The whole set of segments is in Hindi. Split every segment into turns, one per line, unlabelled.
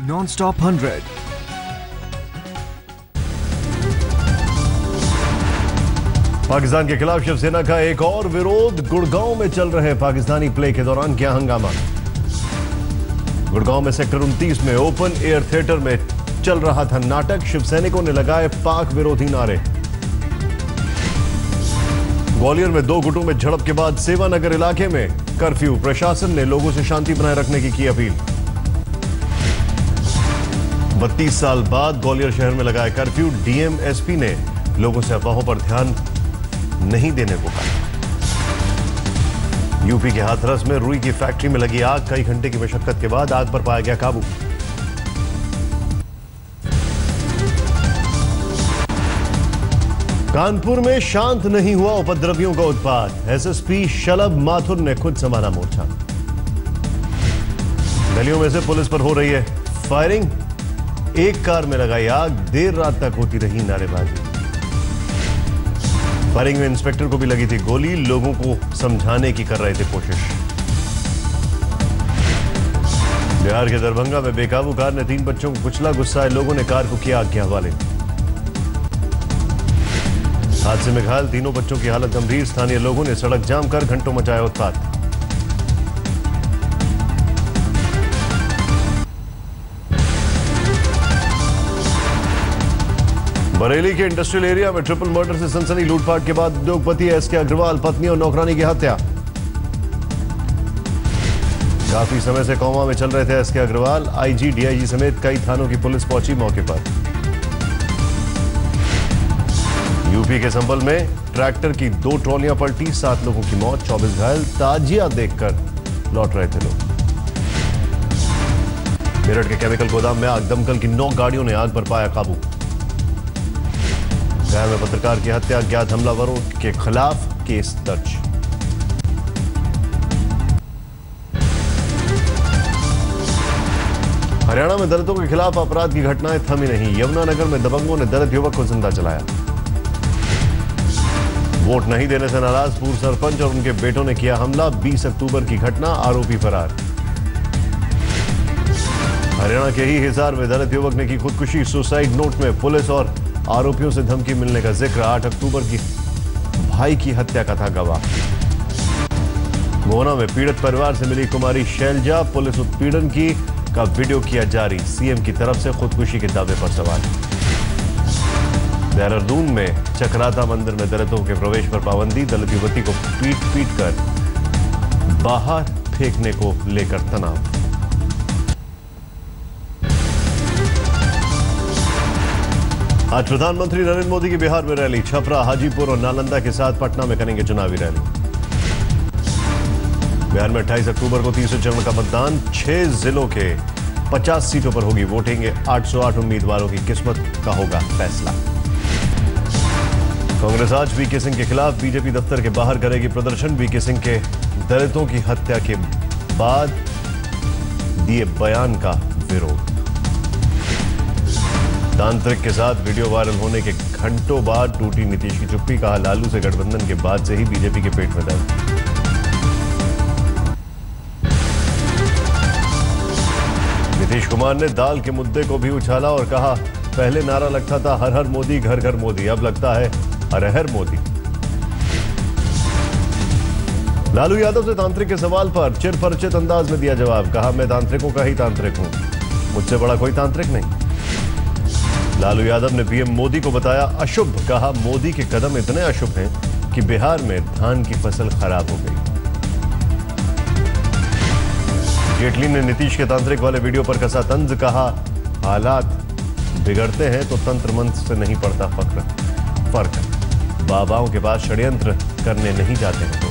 नॉन-स्टॉप 100।
पाकिस्तान के खिलाफ शिवसेना का एक और विरोध। गुड़गांव में चल रहे पाकिस्तानी प्ले के दौरान किया हंगामा। गुड़गांव में सेक्टर 29 में ओपन एयर थिएटर में चल रहा था नाटक। शिवसैनिकों ने लगाए पाक विरोधी नारे। ग्वालियर में दो गुटों में झड़प के बाद सेवानगर इलाके में कर्फ्यू। प्रशासन ने लोगों से शांति बनाए रखने की अपील। 32 साल बाद ग्वालियर शहर में लगाया कर्फ्यू। डीएम एसपी ने लोगों से अफवाहों पर ध्यान नहीं देने को कहा। यूपी के हाथरस में रुई की फैक्ट्री में लगी आग। कई घंटे की मशक्कत के बाद आग पर पाया गया काबू। कानपुर में शांत नहीं हुआ उपद्रवियों का उत्पात। एसएसपी शलभ माथुर ने खुद संभाला मोर्चा। गलियों में से पुलिस पर हो रही है फायरिंग। एक कार में लगाई आग। देर रात तक होती रही नारेबाजी। फायरिंग में इंस्पेक्टर को भी लगी थी गोली। लोगों को समझाने की कर रहे थे कोशिश। बिहार के दरभंगा में बेकाबू कार ने 3 बच्चों को कुचला। गुस्साए लोगों ने कार को किया आग के हवाले। हादसे में घायल 3 बच्चों की हालत गंभीर। स्थानीय लोगों ने सड़क जाम कर घंटों मचाया उत्पात। बरेली के इंडस्ट्रियल एरिया में ट्रिपल मर्डर से सनसनी। लूटपाट के बाद उद्योगपति एसके अग्रवाल पत्नी और नौकरानी की हत्या। काफी समय से कोमा में चल रहे थे एसके अग्रवाल। आईजी डीआईजी समेत कई थानों की पुलिस पहुंची मौके पर। यूपी के संभल में ट्रैक्टर की 2 ट्रॉलियां पलटी। 7 लोगों की मौत, 24 घायल। ताजिया देखकर लौट रहे थे लोग। मेरठ के केमिकल गोदाम में आग। दमकल की 9 गाड़ियों ने आग पर पाया काबू। गया में पत्रकार की हत्या। अज्ञात हमलावरों के खिलाफ केस दर्ज। हरियाणा में दलितों के खिलाफ अपराध की घटनाएं थमी नहीं। यमुनानगर में दबंगों ने दलित युवक को जिंदा जलाया। वोट नहीं देने से नाराज पूर्व सरपंच और उनके बेटों ने किया हमला। 20 अक्टूबर की घटना। आरोपी फरार। हरियाणा के ही हिसार में दलित युवक ने की खुदकुशी। सुसाइड नोट में पुलिस और आरोपियों से धमकी मिलने का जिक्र। 8 अक्टूबर की भाई की हत्या का था गवाह। मोहना में पीड़ित परिवार से मिली कुमारी शैलजा। पुलिस उत्पीड़न की का वीडियो किया जारी। सीएम की तरफ से खुदकुशी के दावे पर सवाल। देहरादून में चक्राता मंदिर में दलितों के प्रवेश पर पाबंदी। दलित युवती को पीट कर बाहर फेंकने को लेकर तनाव। आज प्रधानमंत्री नरेंद्र मोदी की बिहार में रैली। छपरा, हाजीपुर और नालंदा के साथ पटना में करेंगे चुनावी रैली। बिहार में 28 अक्टूबर को तीसरे चरण का मतदान। 6 जिलों के 50 सीटों पर होगी वोटिंग। 808 उम्मीदवारों की किस्मत का होगा फैसला। कांग्रेस आज वीके सिंह के खिलाफ बीजेपी दफ्तर के बाहर करेगी प्रदर्शन। वीके सिंह के दलितों की हत्या के बाद दिए बयान का विरोध। तांत्रिक के साथ वीडियो वायरल होने के घंटों बाद टूटी नीतीश की चुप्पी। कहा लालू से गठबंधन के बाद से ही बीजेपी के पेट में दर्द। नीतीश कुमार ने दाल के मुद्दे को भी उछाला और कहा पहले नारा लगता था हर हर मोदी घर घर मोदी। अब लगता है हर हर मोदी। लालू यादव से तांत्रिक के सवाल पर चिरपरिचित अंदाज में दिया जवाब। कहा मैं तांत्रिकों का ही तांत्रिक हूं, मुझसे बड़ा कोई तांत्रिक नहीं। लालू यादव ने पीएम मोदी को बताया अशुभ। कहा मोदी के कदम इतने अशुभ हैं कि बिहार में धान की फसल खराब हो गई। जेटली ने नीतीश के तांत्रिक वाले वीडियो पर कसा तंज। कहा हालात बिगड़ते हैं तो तंत्र मंत्र से नहीं पड़ता फर्क। बाबाओं के पास षड्यंत्र करने नहीं जाते हैं तो।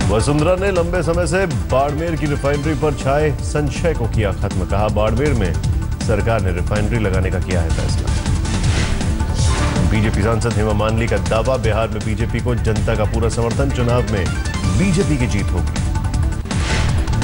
वसुंधरा ने लंबे समय से बाड़मेर की रिफाइनरी पर छाए संशय को किया खत्म। कहा बाड़मेर में सरकार ने रिफाइनरी लगाने का किया है फैसला। बीजेपी सांसद हेमा मालिनी का दावा। बिहार में बीजेपी को जनता का पूरा समर्थन। चुनाव में बीजेपी की जीत होगी।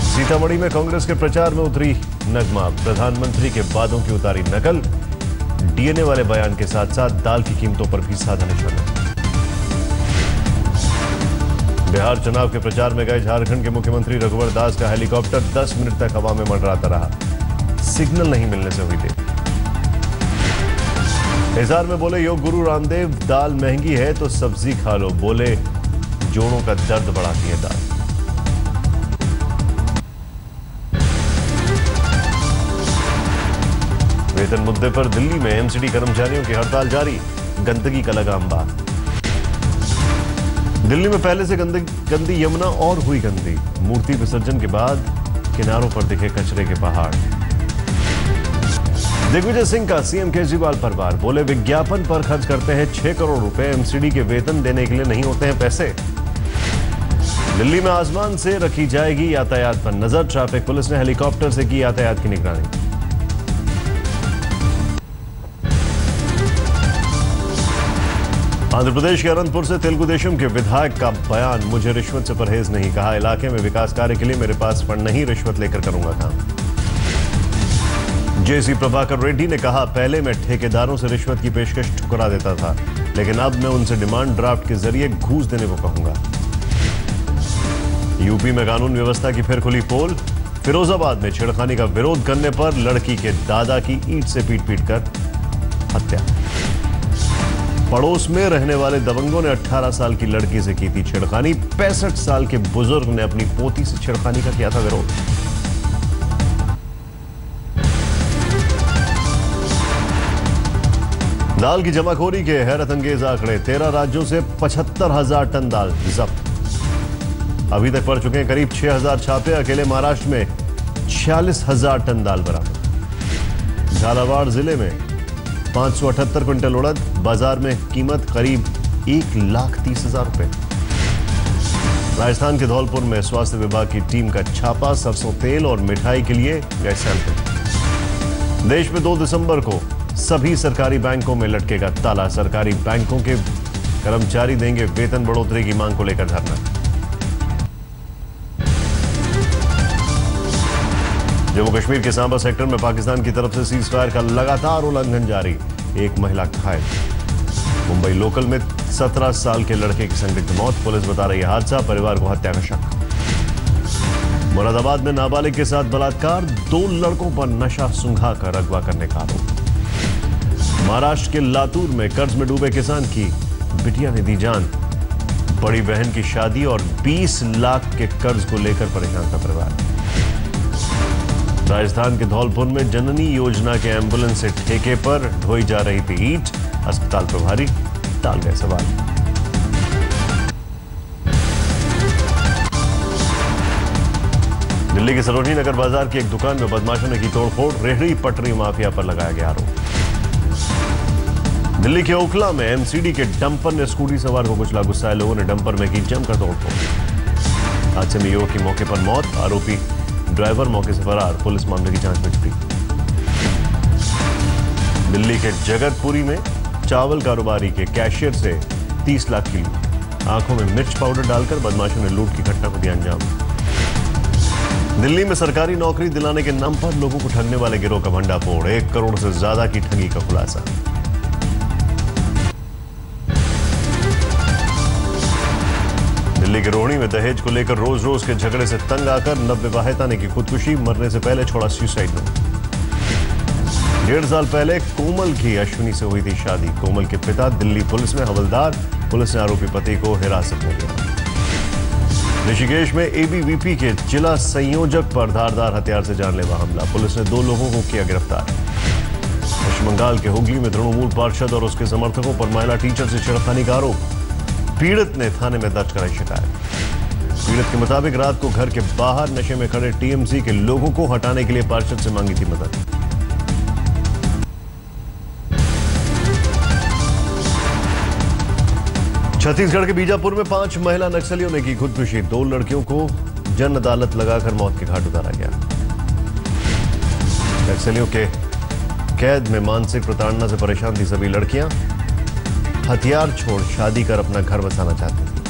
सीतामढ़ी में कांग्रेस के प्रचार में उतरी नगमा। प्रधानमंत्री के वादों की उतारी नकल। डीएनए वाले बयान के साथ साथ दाल की कीमतों पर भी साधा निशाना। बिहार चुनाव के प्रचार में गए झारखंड के मुख्यमंत्री रघुवर दास का हेलीकॉप्टर 10 मिनट तक हवा में मंडराता रहा। सिग्नल नहीं मिलने से हुई देर। हिसार में बोले योग गुरु रामदेव, दाल महंगी है तो सब्जी खा लो। बोले जोड़ों का दर्द बढ़ाती है दाल। वेतन मुद्दे पर दिल्ली में एमसीडी कर्मचारियों की हड़ताल जारी, गंदगी का लगा अंबार। दिल्ली में पहले से गंदी यमुना और हुई गंदी। मूर्ति विसर्जन के बाद किनारों पर दिखे कचरे के पहाड़। दिग्विजय सिंह का सीएम केजरीवाल पर वार, बोले विज्ञापन पर खर्च करते हैं 6 करोड़ रुपए, एमसीडी के वेतन देने के लिए नहीं होते हैं पैसे। दिल्ली में आसमान से रखी जाएगी यातायात पर नजर, ट्रैफिक पुलिस ने हेलीकॉप्टर से की यातायात की निगरानी। आंध्र प्रदेश के अनंतपुर से तेलुगु देशम के विधायक का बयान, मुझे रिश्वत से परहेज नहीं। कहा इलाके में विकास कार्य के लिए मेरे पास फंड नहीं, रिश्वत लेकर करूंगा काम। जेसी प्रभाकर रेड्डी ने कहा पहले मैं ठेकेदारों से रिश्वत की पेशकश ठुकरा देता था, लेकिन अब मैं उनसे डिमांड ड्राफ्ट के जरिए घूस देने को कहूंगा। यूपी में कानून व्यवस्था की फिर खुली पोल, फिरोजाबाद में छेड़खानी का विरोध करने पर लड़की के दादा की ईंट से पीट कर हत्या। पड़ोस में रहने वाले दबंगों ने 18 साल की लड़की से की थी छेड़खानी। 65 साल के बुजुर्ग ने अपनी पोती से छेड़खानी का किया था विरोध। दाल की जमाखोरी के हैरत अंगेज आंकड़े, 13 राज्यों से 75,000 टन दाल जब्त। अभी तक पड़ चुके हैं करीब 6,000 छापे। अकेले महाराष्ट्र में 46,000 टन दाल बरामद। झालावाड़ जिले में 578 क्विंटल उड़द, बाजार में कीमत करीब 1,30,000 रुपए। राजस्थान के धौलपुर में स्वास्थ्य विभाग की टीम का छापा, सरसों तेल और मिठाई के लिए गए सैंपल। देश में 2 दिसंबर को सभी सरकारी बैंकों में लटकेगा ताला, सरकारी बैंकों के कर्मचारी देंगे वेतन बढ़ोतरी की मांग को लेकर धरना। जम्मू कश्मीर के सांबा सेक्टर में पाकिस्तान की तरफ से सीज फायर का लगातार उल्लंघन जारी, एक महिला घायल। मुंबई लोकल में 17 साल के लड़के की संदिग्ध मौत, पुलिस बता रही है हादसा, परिवार को हत्या का शक। मुरादाबाद में नाबालिग के साथ बलात्कार, 2 लड़कों पर नशा सुंघा कर अगवा करने का आरोप। महाराष्ट्र के लातूर में कर्ज में डूबे किसान की बिटिया ने दी जान, बड़ी बहन की शादी और 20 लाख के कर्ज को लेकर परेशान था परिवार। राजस्थान के धौलपुर में जननी योजना के एम्बुलेंस से ठेके पर ढोई जा रही थी ईंट, अस्पताल प्रभारी टाल गए सवाल। दिल्ली के सरोजनी नगर बाजार की एक दुकान में बदमाशों ने की तोड़फोड़, रेहड़ी पटरी माफिया पर लगाया गया आरोप। दिल्ली के ओखला में एमसीडी के डंपर ने स्कूटी सवार को कुचला, गुस्साए लोगों ने डंपर में की जमकर तोड़फोड़। हादसे में युवक की मौके पर मौत, आरोपी ड्राइवर मौके से फरार, पुलिस मामले की जांच में जुटी। दिल्ली के जगतपुरी में चावल कारोबारी के कैशियर से 30 लाख की लूट, आंखों में मिर्च पाउडर डालकर बदमाशों ने लूट की घटना को दिया अंजाम। दिल्ली में सरकारी नौकरी दिलाने के नाम पर लोगों को ठगने वाले गिरोह का भंडाफोड़, 1 करोड़ से ज्यादा की ठगी का खुलासा। दिल्ली के रोहिणी में दहेज को लेकर रोज रोज के झगड़े से तंग आकर नवविवाहिता ने की खुदकुशी, मरने से पहले छोड़ा सुसाइड नोट। 1.5 साल पहले कोमल की अश्विनी से हुई थी शादी, कोमल के पिता दिल्ली पुलिस में हवलदार, पुलिस ने आरोपी पति को हिरासत में लिया। ऋषिकेश में एबीवीपी के जिला संयोजक पर धारदार हथियार से जानलेवा हमला, पुलिस ने 2 लोगों को किया गिरफ्तार। पश्चिम बंगाल के हुगली में तृणमूल पार्षद और उसके समर्थकों पर महिला टीचर से छेड़खानी का आरोप, पीड़ित ने थाने में दर्ज कराई शिकायत। पीड़ित के मुताबिक रात को घर के बाहर नशे में खड़े टीएमसी के लोगों को हटाने के लिए पार्षद से मांगी थी मदद। छत्तीसगढ़ के बीजापुर में 5 महिला नक्सलियों ने की खुदकुशी, 2 लड़कियों को जन अदालत लगाकर मौत के घाट उतारा गया। नक्सलियों के कैद में मानसिक प्रताड़ना से परेशान थी सभी लड़कियां, हथियार छोड़ शादी कर अपना घर बसाना चाहती थी।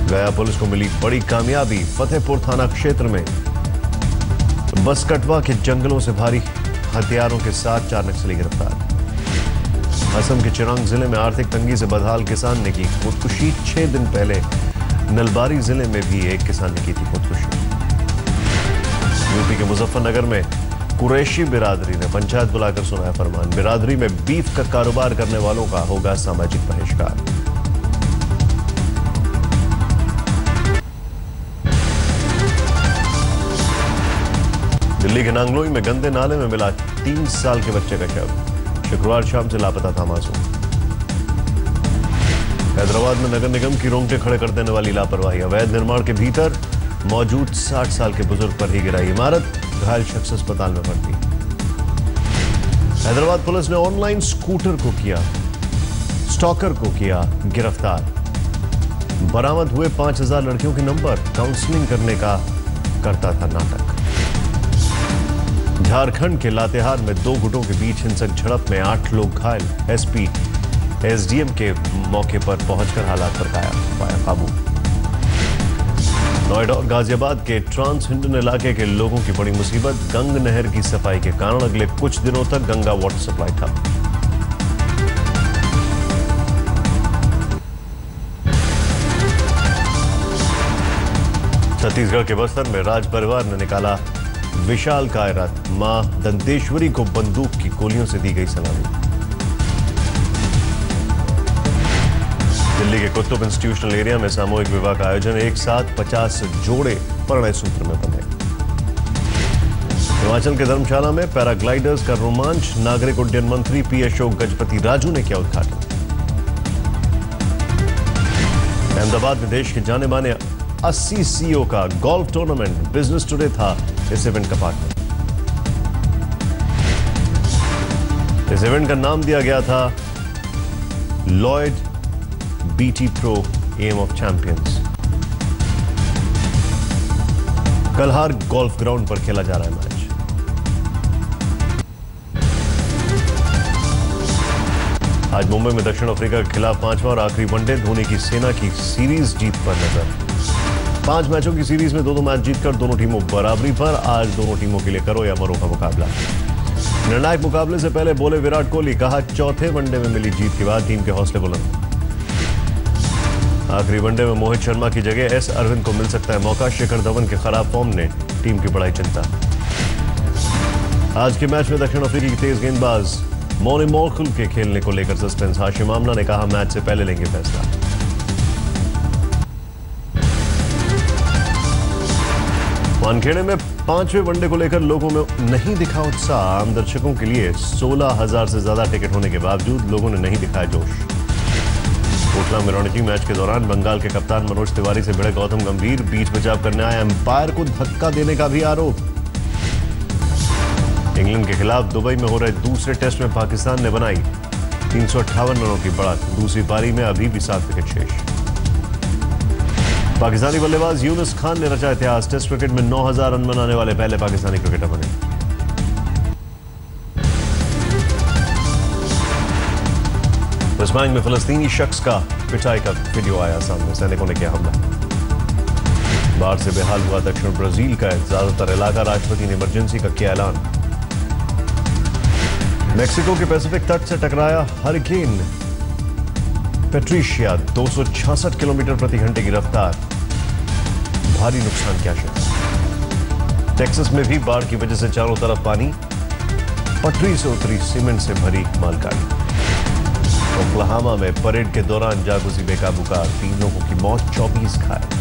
गया पुलिस को मिली बड़ी कामयाबी, फतेहपुर थाना क्षेत्र में बसकटवा के जंगलों से भारी हथियारों के साथ 4 नक्सली गिरफ्तार। असम के चिरांग जिले में आर्थिक तंगी से बदहाल किसान ने की खुदकुशी। 6 दिन पहले नलबारी जिले में भी एक किसान ने की थी खुदकुशी। यूपी के मुजफ्फरनगर में कुरैशी बिरादरी ने पंचायत बुलाकर सुनाया फरमान। बिरादरी में बीफ का कारोबार करने वालों का होगा सामाजिक बहिष्कार। दिल्ली के नांगलोई में गंदे नाले में मिला 3 साल के बच्चे का शव। शुक्रवार शाम से लापता था मासूम। हैदराबाद में नगर निगम की रोंगटे खड़े कर देने वाली लापरवाही। अवैध निर्माण के भीतर मौजूद 60 साल के बुजुर्ग पर ही गिराई इमारत। घायल शख्स अस्पताल में भर्ती। हैदराबाद पुलिस ने ऑनलाइन स्कूटर को किया स्टॉकर को किया गिरफ्तार। बरामद हुए 5000 लड़कियों के नंबर। काउंसलिंग करने का करता था नाटक। झारखंड के लातेहार में 2 गुटों के बीच हिंसक झड़प में 8 लोग घायल। एसपी एसडीएम के मौके पर पहुंचकर हालात पर पाया काबू। नोएडा और गाजियाबाद के ट्रांस हिंडन इलाके के लोगों की बड़ी मुसीबत। गंग नहर की सफाई के कारण अगले कुछ दिनों तक गंगा वाटर सप्लाई ठप। छत्तीसगढ़ के बस्तर में राज परिवार ने निकाला विशाल काय रथ। मां दंतेश्वरी को बंदूक की गोलियों से दी गई सलामी। दिल्ली के कुतुब इंस्टीट्यूशनल एरिया में सामूहिक विवाह का आयोजन। एक साथ 50 जोड़े परिणय सूत्र में बंधे। हिमाचल के धर्मशाला में पैराग्लाइडर्स का रोमांच। नागरिक उड्डयन मंत्री पी अशोक गजपति राजू ने किया उद्घाटन। अहमदाबाद में देश के जाने माने 80 सीईओ का गोल्फ टूर्नामेंट बिजनेस टुडे था इस इवेंट का पार्टनर। इस इवेंट का नाम दिया गया था Lloyd BT pro am of champions. Kalhaar golf ground पर खेला जा रहा है मैच। आज मुंबई में दक्षिण अफ्रीका के खिलाफ 5वां और आखिरी वनडे। धोनी की सेना की सीरीज जीत पर नजर। 5 मैचों की सीरीज में 2-2 मैच जीतकर दोनों टीमों बराबरी पर। आज दोनों टीमों के लिए करो या मरो का मुकाबला। निर्णायक मुकाबले से पहले बोले विराट कोहली। कहा चौथे वनडे में मिली जीत के बाद टीम के हौसले बुलंद। आखिरी वनडे में मोहित शर्मा की जगह एस अरविंद को मिल सकता है मौका। शिखर धवन के खराब फॉर्म ने टीम की बढ़ाई चिंता। आज के मैच में दक्षिण अफ्रीका की तेज गेंदबाज मोनी मोर्कुल के खेलने को लेकर सस्पेंस। हाशिम आमला ने कहा मैच से पहले लेंगे फैसला। वानखेड़े में 5वें वनडे को लेकर लोगों में नहीं दिखा उत्साह। आम दर्शकों के लिए 16,000 से ज्यादा टिकट होने के बावजूद लोगों ने नहीं दिखाया जोश। कोटला में रणजी मैच के दौरान बंगाल के कप्तान मनोज तिवारी से भिड़े गौतम गंभीर। बीच बचाव करने आए अंपायर को धक्का देने का भी आरोप। इंग्लैंड के खिलाफ दुबई में हो रहे दूसरे टेस्ट में पाकिस्तान ने बनाई 358 रनों की बढ़त। दूसरी पारी में अभी भी 7 विकेट शेष। पाकिस्तानी बल्लेबाज यूनुस खान ने रचा इतिहास। टेस्ट क्रिकेट में 9,000 रन बनाने वाले पहले पाकिस्तानी क्रिकेटर बने। वेस्ट बैंक में फिलिस्तीनी शख्स का पिटाई का वीडियो आया सामने। सैनिकों ने किया हमला। बाढ़ से बेहाल हुआ दक्षिण ब्राजील का ज्यादातर इलाका। राष्ट्रपति ने इमरजेंसी का किया ऐलान। मेक्सिको के पैसिफिक तट से टकराया हरिकेन पेट्रिशिया। 266 किलोमीटर प्रति घंटे की रफ्तार। भारी नुकसान की आशंका। टेक्सास में भी बाढ़ की वजह से चारों तरफ पानी। पटरी से उतरी सीमेंट से भरी मालगाड़ी। ओक्लाहोमा में परेड के दौरान जा घुसी बेकाबू कार। 3 लोगों की मौत, 24 घायल।